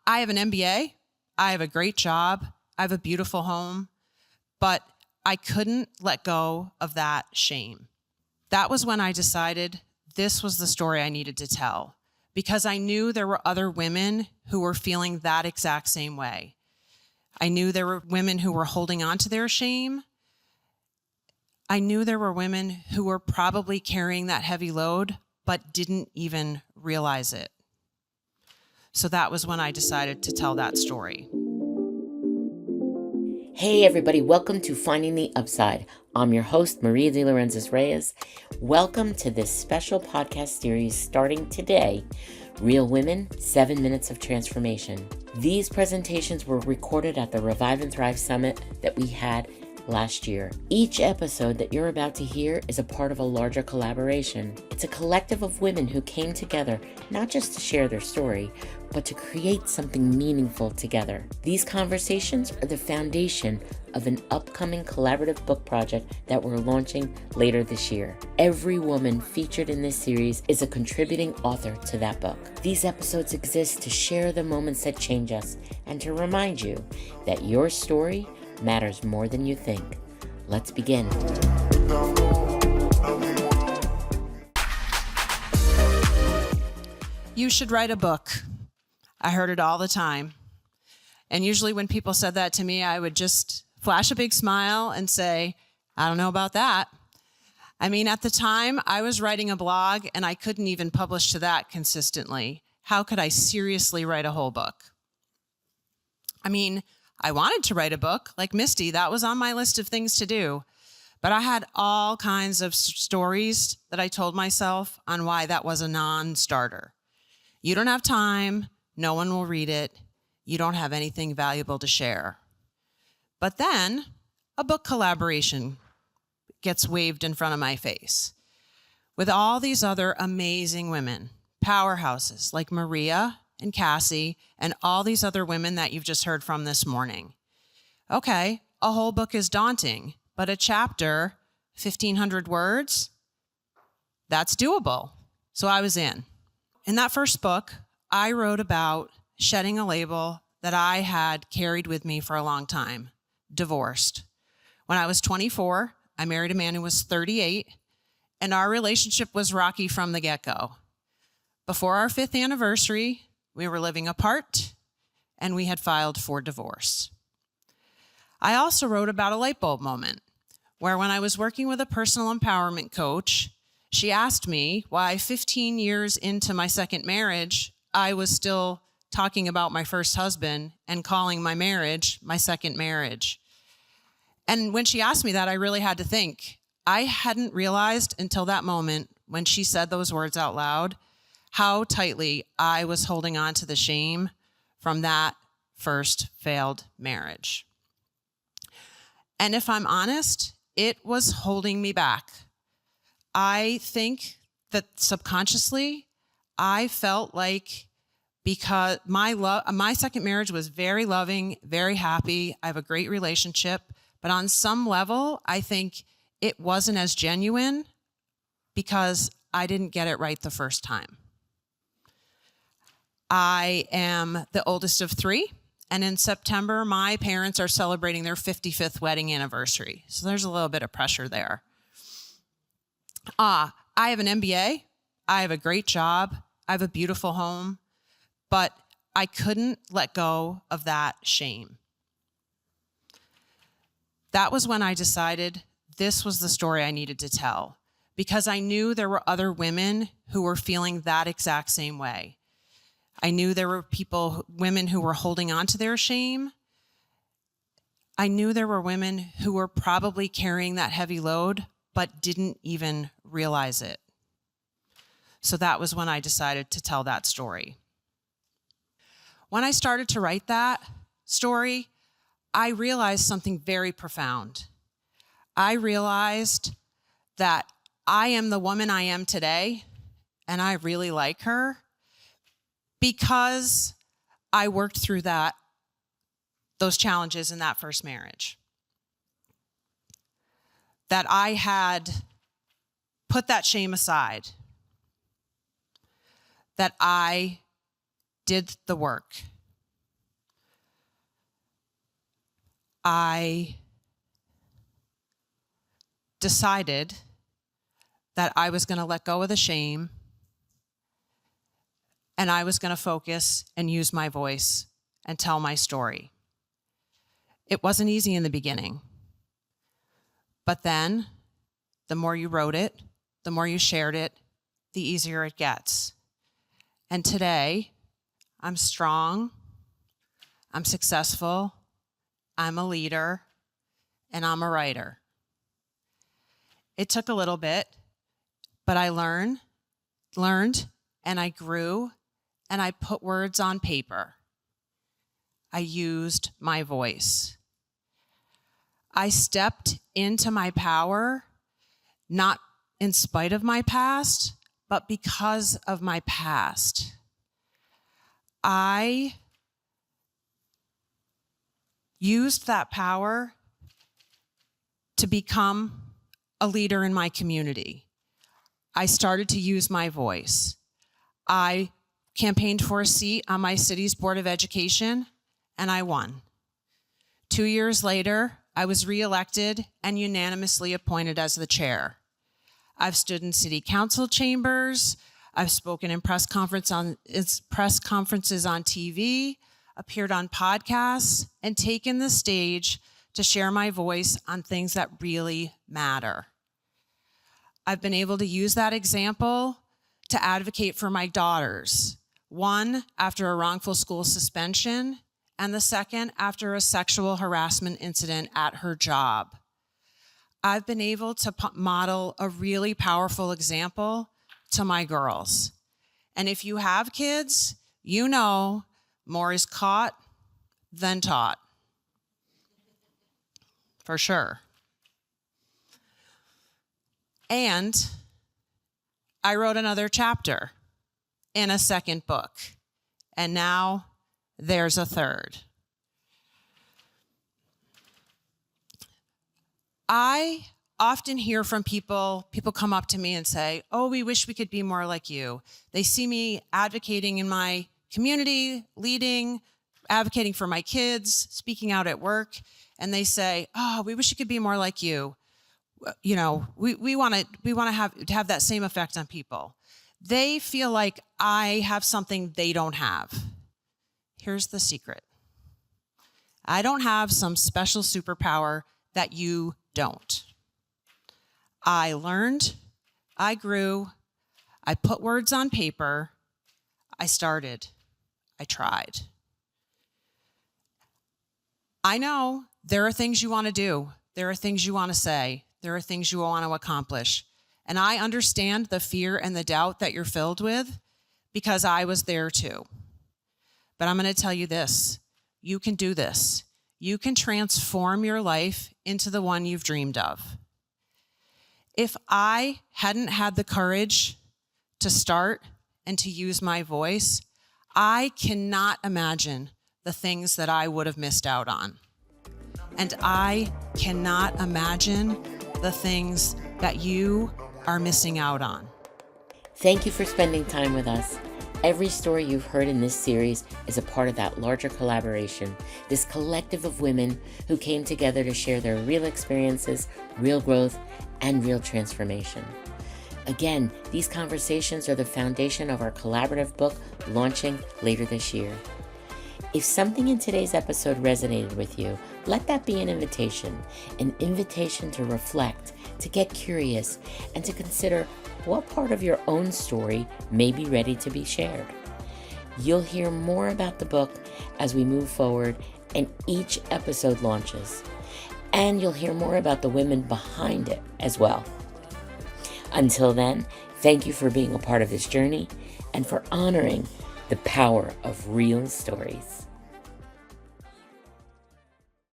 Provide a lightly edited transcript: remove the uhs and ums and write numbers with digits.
I have an MBA. I have a great job. I have a beautiful home, but I couldn't let go of that shame. That was when I decided this was the story I needed to tell, because I knew there were other women who were feeling that exact same way. I knew there were women who were holding on to their shame. I knew there were women who were probably carrying that heavy load, but didn't even realize it. So that was when I decided to tell that story. Hey everybody, welcome to Finding the Upside. I'm your host, Maria de Lorenzis Reyes. Welcome to this special podcast series starting today, Real Women, 7 Minutes of Transformation. These presentations were recorded at the Revive and Thrive Summit that we had last year. Each episode that you're about to hear is a part of a larger collaboration. It's a collective of women who came together not just to share their story, but to create something meaningful together. These conversations are the foundation of an upcoming collaborative book project that we're launching later this year. Every woman featured in this series is a contributing author to that book. These episodes exist to share the moments that change us and to remind you that your story matters more than you think. Let's begin. You should write a book. I heard it all the time. And usually when people said that to me, I would just flash a big smile and say, I don't know about that. I mean, at the time, I was writing a blog and I couldn't even publish to that consistently. How could I seriously write a whole book? I mean, I wanted to write a book like Misty. That was on my list of things to do. But I had all kinds of stories that I told myself on why that was a non-starter. You don't have time. No one will read it. You don't have anything valuable to share. But then a book collaboration gets waved in front of my face with all these other amazing women, powerhouses like Maria and Cassie and all these other women that you've just heard from this morning. Okay, a whole book is daunting, but a chapter, 1,500 words, that's doable. So I was in. In that first book, I wrote about shedding a label that I had carried with me for a long time, divorced. When I was 24, I married a man who was 38, and our relationship was rocky from the get-go. Before our 5th anniversary, we were living apart, and we had filed for divorce. I also wrote about a light bulb moment, where when I was working with a personal empowerment coach, she asked me why 15 years into my second marriage, I was still talking about my first husband and calling my marriage my second marriage. And when she asked me that, I really had to think. I hadn't realized until that moment when she said those words out loud how tightly I was holding on to the shame from that first failed marriage. And if I'm honest, it was holding me back. I think that subconsciously, I felt like because my second marriage was very loving, very happy. I have a great relationship, but on some level, I think it wasn't as genuine because I didn't get it right the first time. I am the oldest of 3, and in September, my parents are celebrating their 55th wedding anniversary. So there's a little bit of pressure there. I have an MBA. I have a great job. I have a beautiful home, but I couldn't let go of that shame. That was when I decided this was the story I needed to tell, because I knew there were other women who were feeling that exact same way. I knew there were women who were holding on to their shame. I knew there were women who were probably carrying that heavy load, but didn't even realize it. So that was when I decided to tell that story. When I started to write that story, I realized something very profound. I realized that I am the woman I am today, and I really like her because I worked through those challenges in that first marriage. That I had put that shame aside. That I did the work. I decided that I was going to let go of the shame and I was going to focus and use my voice and tell my story. It wasn't easy in the beginning, but then the more you wrote it, the more you shared it, the easier it gets. And today, I'm strong, I'm successful, I'm a leader, and I'm a writer. It took a little bit, but I learned, and I grew, and I put words on paper. I used my voice. I stepped into my power, not in spite of my past, but because of my past. I used that power to become a leader in my community. I started to use my voice. I campaigned for a seat on my city's Board of Education, and I won. 2 years later, I was reelected and unanimously appointed as the chair. I've stood in city council chambers, I've spoken in press conferences on TV, appeared on podcasts, and taken the stage to share my voice on things that really matter. I've been able to use that example to advocate for my daughters, one after a wrongful school suspension, and the second after a sexual harassment incident at her job. I've been able to model a really powerful example to my girls. And if you have kids, you know more is caught than taught. For sure. And I wrote another chapter in a second book. And now there's a third. I often hear from people come up to me and say, oh, we wish we could be more like you. They see me advocating in my community, leading, advocating for my kids, speaking out at work, and they say, oh, we wish you could be more like you. You know, we want to have that same effect on people. They feel like I have something they don't have. Here's the secret. I don't have some special superpower that you don't. I learned, I grew, I put words on paper, I started, I tried. I know there are things you want to do, there are things you want to say, there are things you want to accomplish. And I understand the fear and the doubt that you're filled with because I was there too. But I'm going to tell you this, you can do this. You can transform your life into the one you've dreamed of. If I hadn't had the courage to start and to use my voice, I cannot imagine the things that I would have missed out on. And I cannot imagine the things that you are missing out on. Thank you for spending time with us. Every story you've heard in this series is a part of that larger collaboration, this collective of women who came together to share their real experiences, real growth, and real transformation. Again, these conversations are the foundation of our collaborative book launching later this year. If something in today's episode resonated with you, let that be an invitation to reflect, to get curious, and to consider what part of your own story may be ready to be shared. You'll hear more about the book as we move forward and each episode launches. And you'll hear more about the women behind it as well. Until then, thank you for being a part of this journey and for honoring the power of real stories.